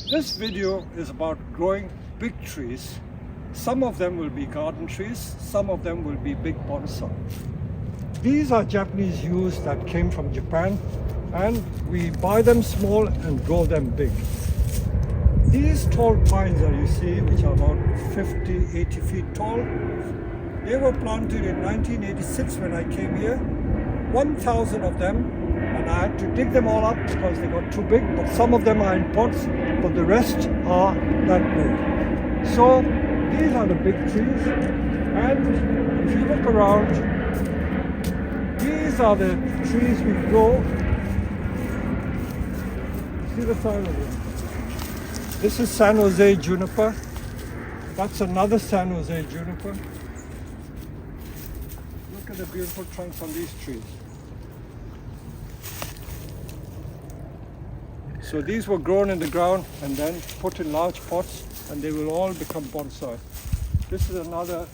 This video is about growing big trees. Some of them will be garden trees, some of them will be big bonsai. These are Japanese yews that came from Japan, and we buy them small and grow them big. These tall pines that you see, which are about 50, 80 feet tall, they were planted in 1986 when I came here. 1,000 of them, and I had to dig them all up because they got too big, but some of them are in pots, but the rest are that big. So these are the big trees, and if you look around, these are the trees we grow. See the sign of it. This is San Jose Juniper. That's another San Jose Juniper. Look at the beautiful trunks on these trees. So these were grown in the ground and then put in large pots, and they will all become bonsai. This is another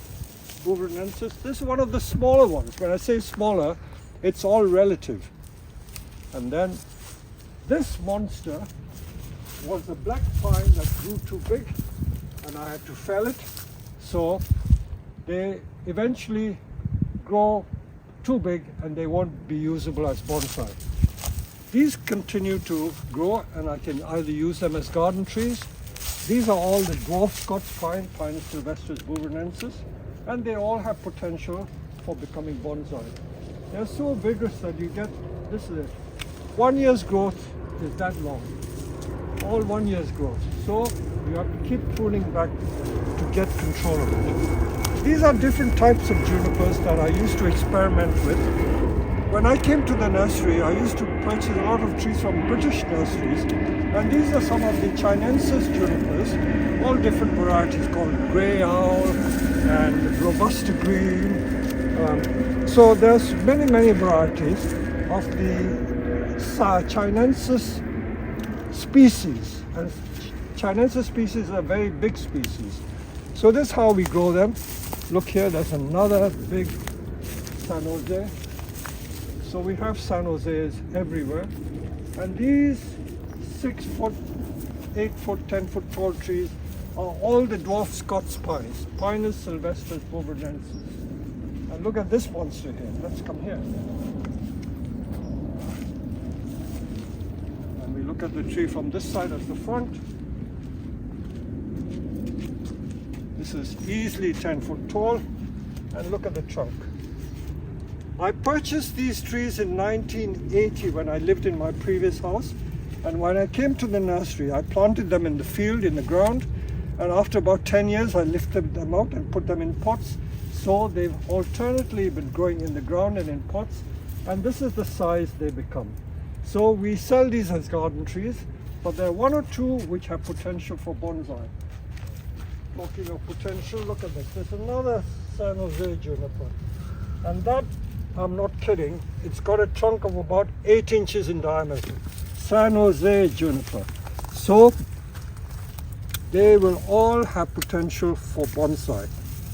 Bouverensis. This is one of the smaller ones. When I say smaller, it's all relative. And then this monster was the black pine that grew too big, and I had to fell it. So they eventually grow too big and they won't be usable as bonsai. These continue to grow, and I can either use them as garden trees. These are all the dwarf Scots pine, Pinus sylvestris bouverensis, and they all have potential for becoming bonsai. They're so vigorous that you get, this is it, 1 year's growth is that long. All 1 year's growth. So you have to keep pruning back to get control of it. These are different types of junipers that I used to experiment with. When I came to the nursery, I used to purchase a lot of trees from British nurseries, and these are some of the Chinensis junipers, all different varieties called Grey Owl and Robusta Green. So there's many varieties of the Chinensis species, and Chinensis species are very big species. So this is how we grow them. Look here, there's another big San Jose. So we have San Jose's everywhere, and these 6 foot, 8 foot, 10 foot tall trees are all the dwarf Scots pines, Pinus sylvestris bouverensis. And look at this monster here. Let's come here. And we look at the tree from this side as the front. This is easily 10 foot tall, and look at the trunk. I purchased these trees in 1980 when I lived in my previous house, and when I came to the nursery I planted them in the field, in the ground, and after about 10 years I lifted them out and put them in pots. So they've alternately been growing in the ground and in pots, and this is the size they become. So we sell these as garden trees, but there are 1 or 2 which have potential for bonsai. Talking of potential, look at this. There's another San Jose juniper, and that, I'm not kidding, it's got a trunk of about 8 inches in diameter. San Jose juniper. So they will all have potential for bonsai,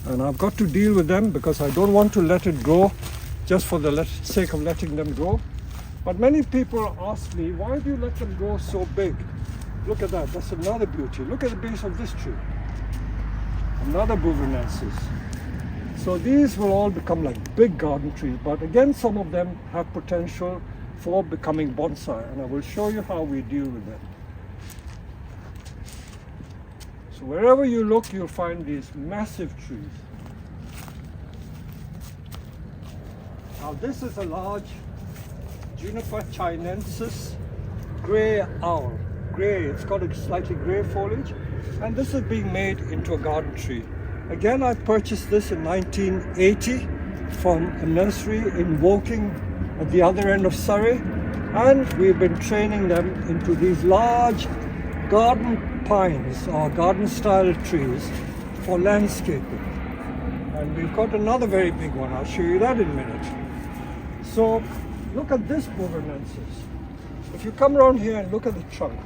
and I've got to deal with them because I don't want to let it grow just for the sake of letting them grow. But many people ask me, why do you let them grow so big? Look at that, that's another beauty. Look at the base of this tree. Another Bouverensis. So these will all become like big garden trees, but again some of them have potential for becoming bonsai, and I will show you how we deal with them. So wherever you look, you'll find these massive trees. Now this is a large Juniper Chinensis Grey Owl. Grey, it's got a slightly grey foliage, and this is being made into a garden tree. Again, I purchased this in 1980 from a nursery in Woking at the other end of Surrey, and we've been training them into these large garden pines or garden style trees for landscaping. And we've got another very big one, I'll show you that in a minute. So look at this Bouverensis. If you come around here and look at the trunk,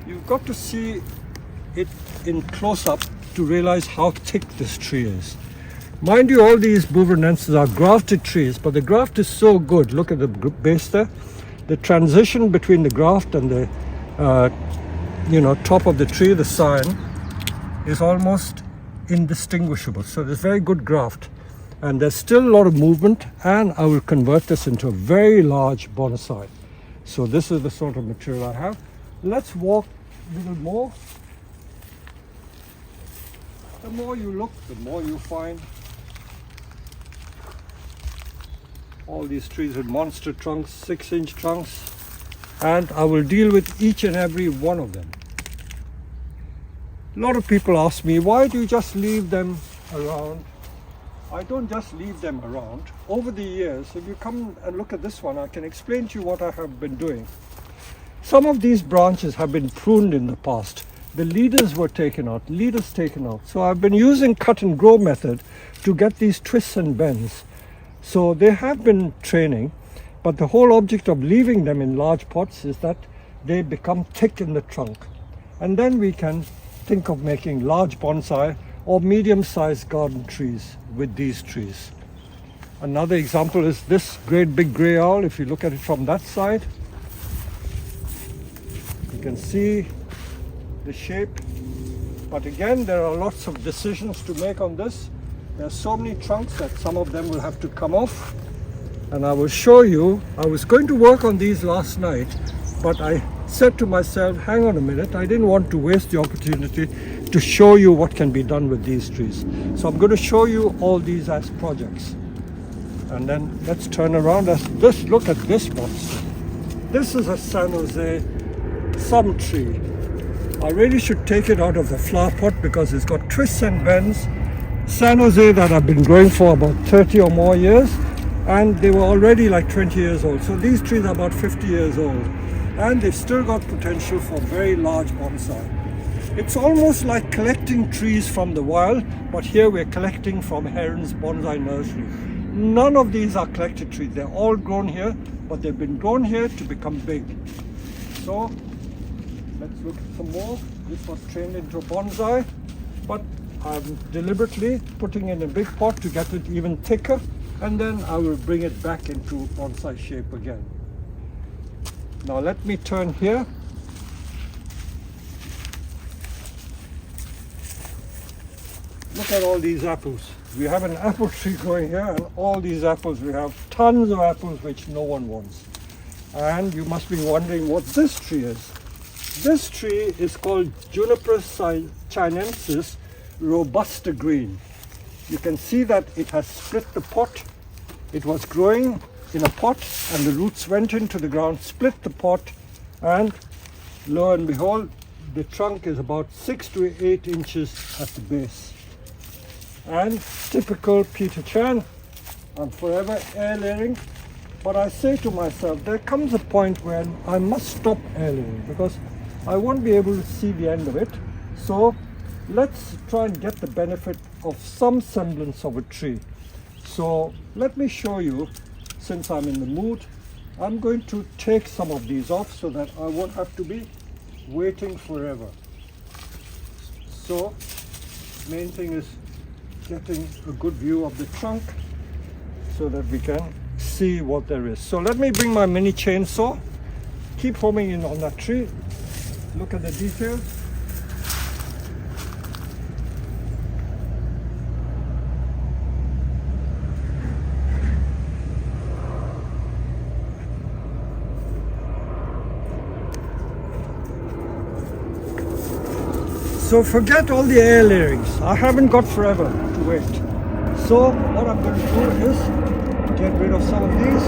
you've got to see it in close-up to realize how thick this tree is. Mind you, all these Bouverensis are grafted trees, but the graft is so good. Look at the base there. The transition between the graft and the top of the tree, the sign is almost indistinguishable. So there's very good graft, and there's still a lot of movement, and I will convert this into a very large bonsai. So this is the sort of material I have. Let's walk a little more. The more you look, the more you find all these trees with monster trunks, 6-inch trunks, and I will deal with each and every one of them. A lot of people ask me, why do you just leave them around? I don't just leave them around. Over the years, if you come and look at this one, I can explain to you what I have been doing. Some of these branches have been pruned in the past. The leaders were taken out, So I've been using cut and grow method to get these twists and bends. So they have been training, but the whole object of leaving them in large pots is that they become thick in the trunk. And then we can think of making large bonsai or medium-sized garden trees with these trees. Another example is this great big grey owl. If you look at it from that side, you can see the shape. But again, there are lots of decisions to make on this. There are so many trunks that some of them will have to come off. And I will show you, I was going to work on these last night, but I said to myself, hang on a minute, I didn't want to waste the opportunity to show you what can be done with these trees. So I'm going to show you all these as projects. And then let's turn around. Look at this monster. This is a San Jose Stump tree. I really should take it out of the flower pot because it's got twists and bends. San Jose that have been growing for about 30 or more years, and they were already like 20 years old. So these trees are about 50 years old, and they've still got potential for very large bonsai. It's almost like collecting trees from the wild, but here we're collecting from Heron's Bonsai Nursery. None of these are collected trees. They're all grown here, but they've been grown here to become big. So let's look at some more. This was trained into a bonsai, but I'm deliberately putting in a big pot to get it even thicker, and then I will bring it back into bonsai shape again. Now let me turn here. Look at all these apples. We have an apple tree growing here, and all these apples, we have tons of apples which no one wants. And you must be wondering what this tree is. This tree is called Juniper chinensis robusta green. You can see that it has split the pot. It was growing in a pot and the roots went into the ground, split the pot, and lo and behold, the trunk is about 6 to 8 inches at the base. And typical Peter Chan, I'm forever air layering, but I say to myself, there comes a point when I must stop air layering because I won't be able to see the end of it. So let's try and get the benefit of some semblance of a tree. So let me show you, since I'm in the mood, I'm going to take some of these off so that I won't have to be waiting forever. So main thing is getting a good view of the trunk so that we can see what there is. So let me bring my mini chainsaw, keep homing in on that tree, look at the details. So forget all the air layerings. I haven't got forever to wait. So what I'm going to do is get rid of some of these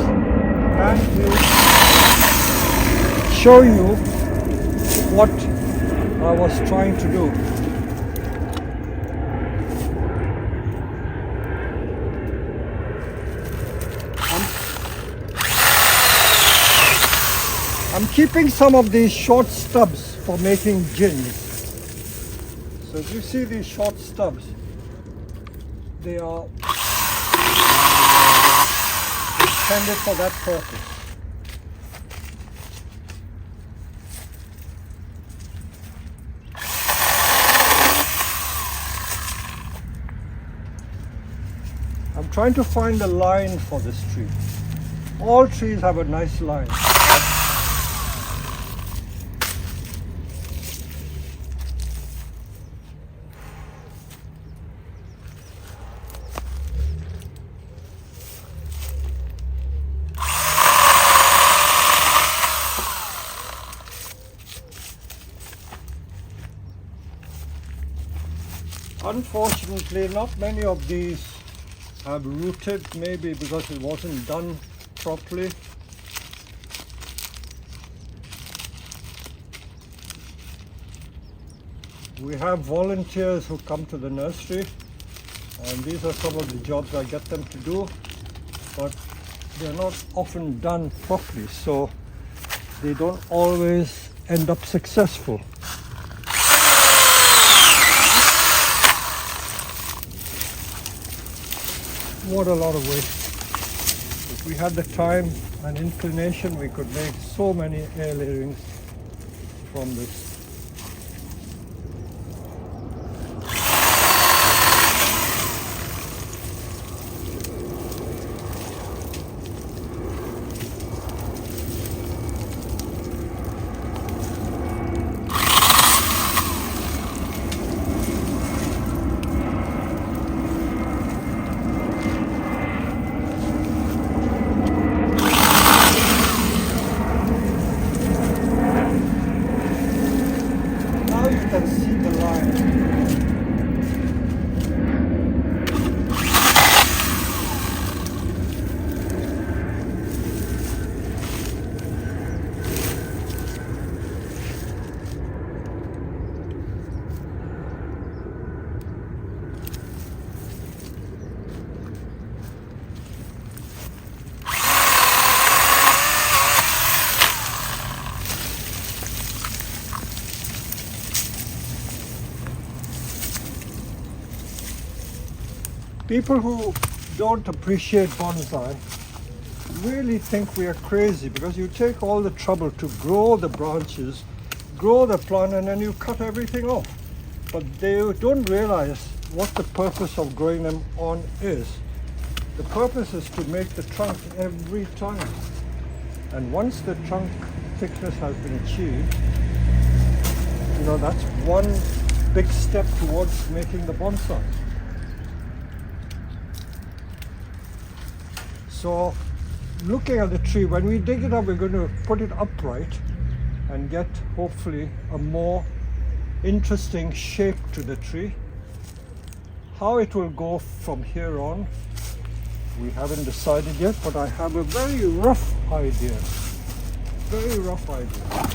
and we'll show you what I was trying to do. I'm keeping some of these short stubs for making gins. So if you see these short stubs, they are intended for that purpose. I'm trying to find a line for this tree. All trees have a nice line. Unfortunately, not many of these have rooted, maybe because it wasn't done properly. We have volunteers who come to the nursery, and these are some of the jobs I get them to do, but they're not often done properly, so they don't always end up successful. What a lot of waste. If we had the time and inclination, we could make so many air layerings from this. People who don't appreciate bonsai really think we are crazy, because you take all the trouble to grow the branches, grow the plant, and then you cut everything off. But they don't realize what the purpose of growing them on is. The purpose is to make the trunk every time. And once the trunk thickness has been achieved, that's one big step towards making the bonsai. So looking at the tree, when we dig it up, we're going to put it upright and get hopefully a more interesting shape to the tree. How it will go from here on, we haven't decided yet, but I have a very rough idea. Very rough idea.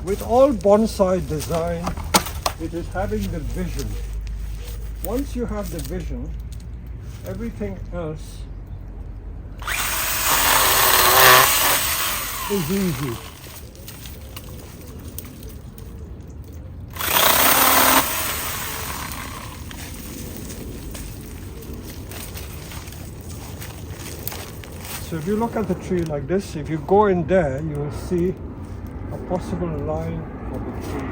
With all bonsai design, it is having the vision. Once you have the vision, everything else is easy. So if you look at the tree like this, if you go in there, you will see a possible line of the tree.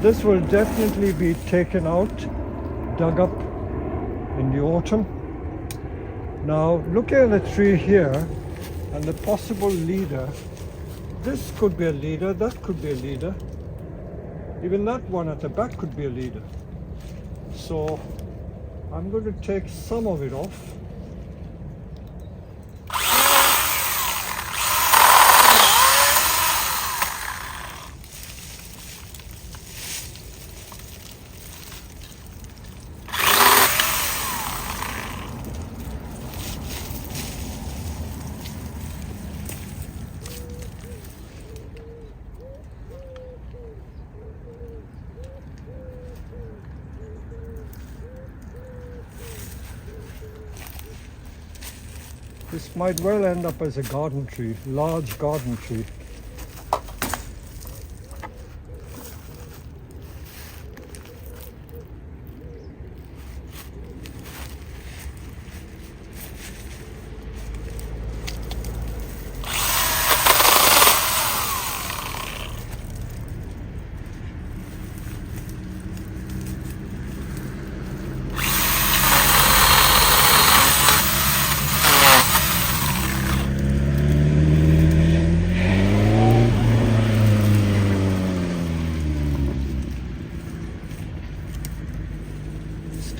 This will definitely be taken out, dug up in the autumn. Now, looking at the tree here and the possible leader, this could be a leader, that could be a leader. Even that one at the back could be a leader. So I'm going to take some of it off. This might well end up as a garden tree, large garden tree.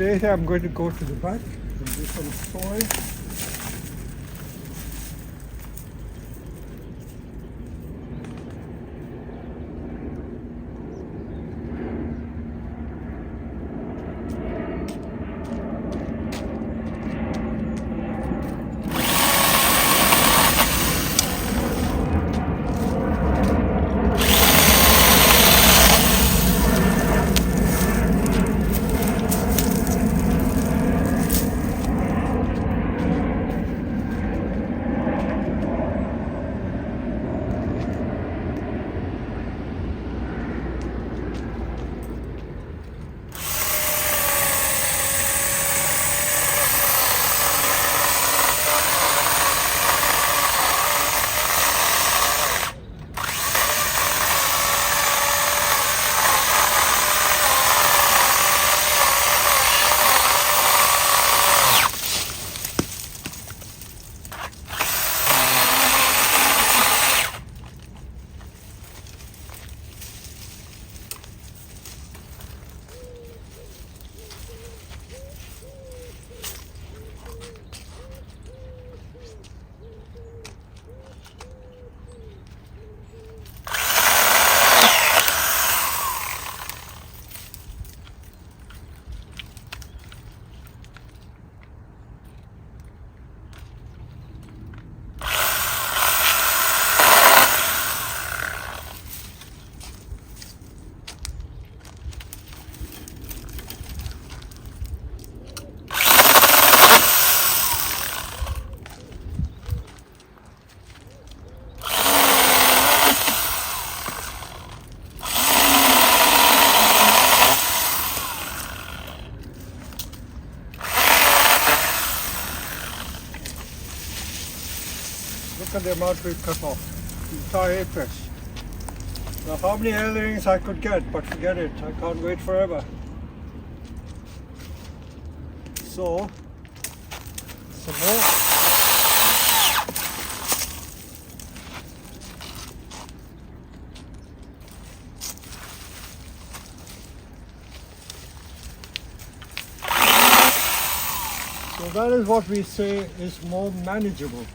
stay here. I'm going to go to the back and do some sowing. Look at the amount we've cut off, the entire apex. Now how many airlings I could get, but forget it, I can't wait forever. So, some more. So that is what we say is more manageable.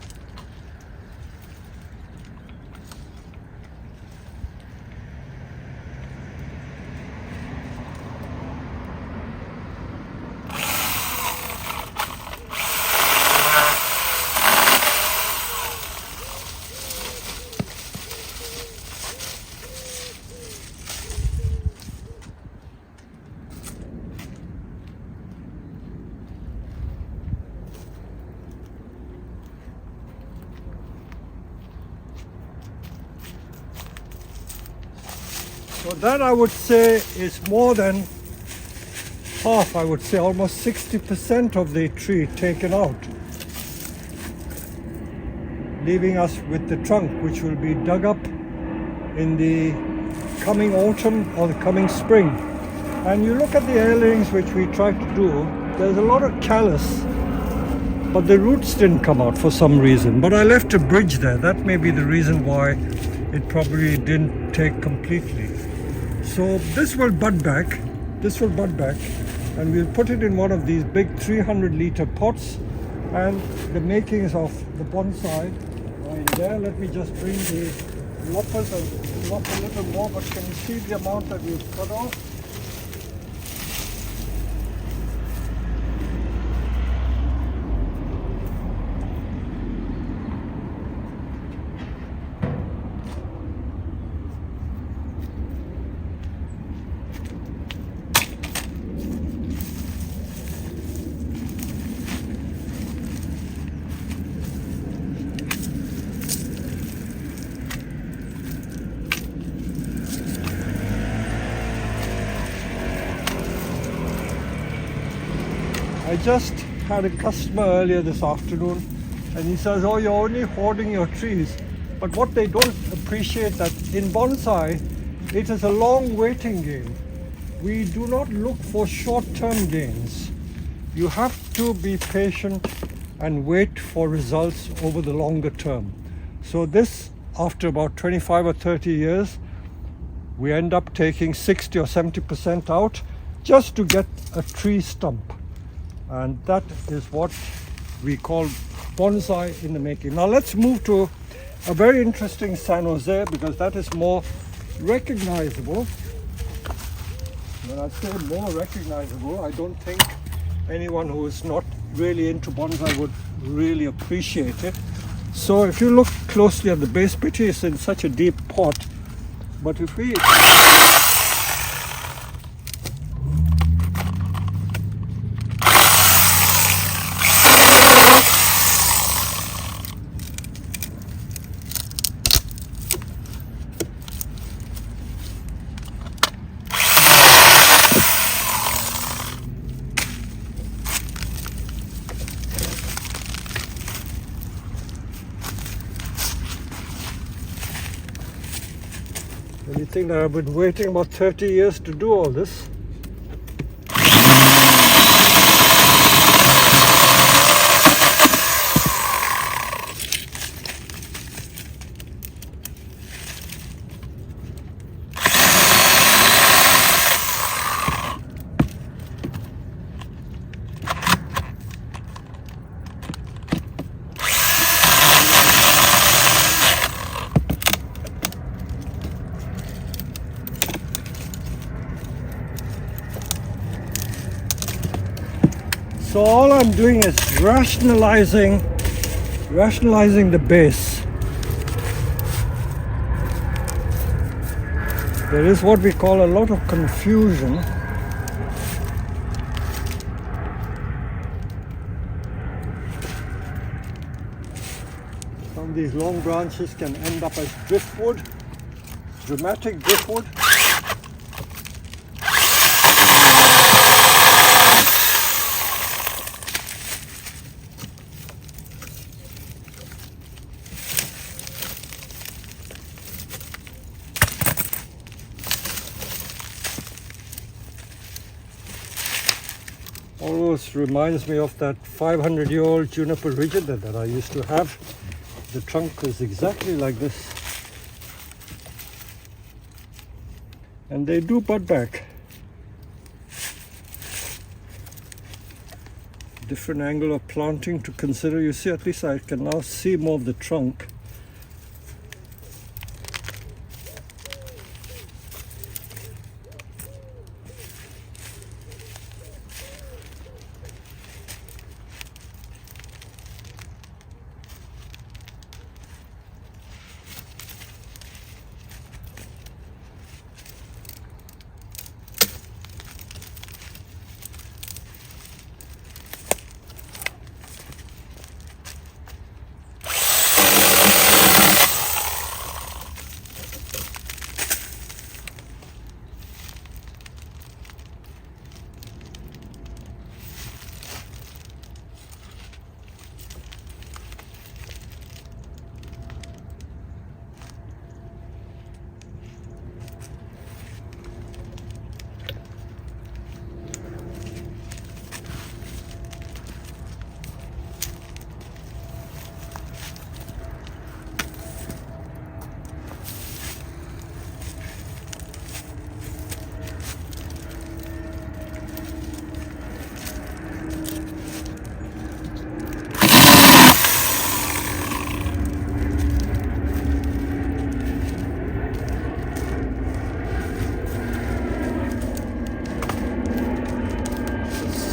So that I would say is more than half, I would say almost 60% of the tree taken out, leaving us with the trunk, which will be dug up in the coming autumn or the coming spring. And you look at the airlings which we tried to do, there's a lot of callus, but the roots didn't come out for some reason. But I left a bridge there. That may be the reason why it probably didn't take completely. So this will bud back, and we'll put it in one of these big 300-liter pots, and the makings of the bonsai are in there. Let me just bring the loppers and lop a little more, but can you see the amount that we've cut off? I just had a customer earlier this afternoon, and he says, oh, you're only hoarding your trees. But what they don't appreciate that in bonsai, it is a long waiting game. We do not look for short-term gains. You have to be patient and wait for results over the longer term. So this, after about 25 or 30 years, we end up taking 60 or 70% out, just to get a tree stump. And that is what we call bonsai in the making. Now let's move to a very interesting San Jose, because that is more recognizable. When I say more recognizable, I don't think anyone who is not really into bonsai would really appreciate it. So if you look closely at the base, picture is in such a deep pot, but if we you think that I've been waiting about 30 years to do all this? So all I'm doing is rationalizing the base. There is what we call a lot of confusion. Some of these long branches can end up as driftwood, dramatic driftwood. Almost reminds me of that 500-year-old juniper rigid that I used to have. The trunk is exactly like this. And they do bud back. Different angle of planting to consider. You see, at least I can now see more of the trunk.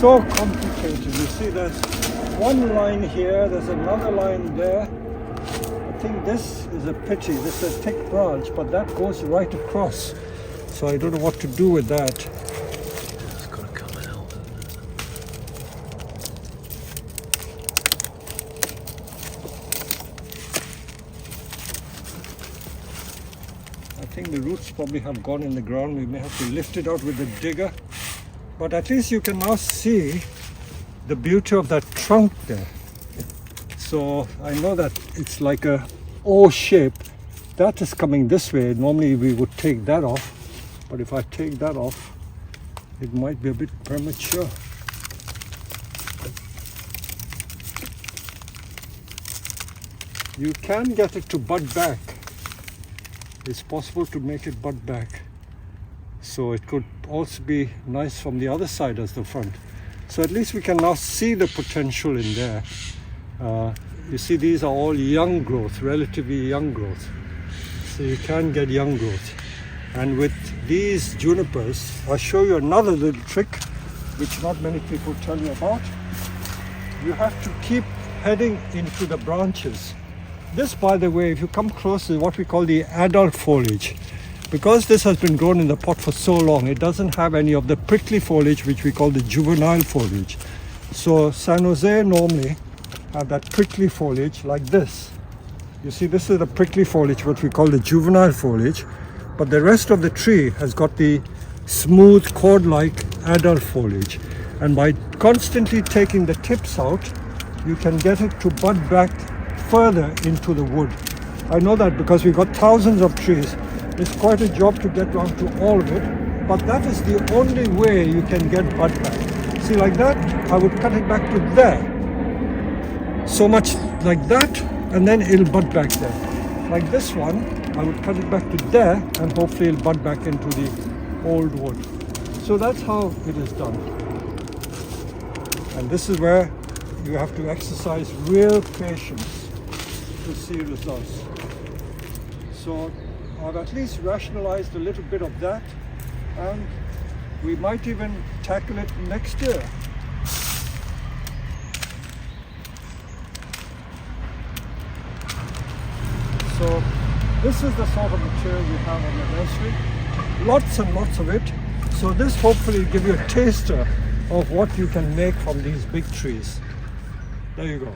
So complicated. You see, there's one line here, there's another line there. I think this is a pity. This is a thick branch, but that goes right across. So I don't know what to do with that. It's got to come out. I think the roots probably have gone in the ground. We may have to lift it out with the digger. But at least you can now see the beauty of that trunk there. So I know that it's like a O shape. That is coming this way. Normally we would take that off. But if I take that off, it might be a bit premature. You can get it to bud back. It's possible to make it bud back. So it could also be nice from the other side as the front. So at least we can now see the potential in there. You see, these are all young growth, relatively young growth. So you can get young growth. And with these junipers, I'll show you another little trick which not many people tell you about. You have to keep heading into the branches. This, by the way, if you come close, is what we call the adult foliage. Because this has been grown in the pot for so long, it doesn't have any of the prickly foliage which we call the juvenile foliage. So San Jose normally have that prickly foliage like this. You see, this is the prickly foliage, what we call the juvenile foliage, but the rest of the tree has got the smooth cord-like adult foliage. And by constantly taking the tips out, you can get it to bud back further into the wood. I know that because we've got thousands of trees. It's quite a job to get around to all of it, but that is the only way you can get bud back. See, like that, I would cut it back to there. So much like that, and then it'll bud back there. Like this one, I would cut it back to there, and hopefully it'll bud back into the old wood. So that's how it is done. And this is where you have to exercise real patience to see results. So I've at least rationalized a little bit of that, and we might even tackle it next year. So this is the sort of material we have on the nursery. Lots and lots of it. So this hopefully will give you a taster of what you can make from these big trees. There you go.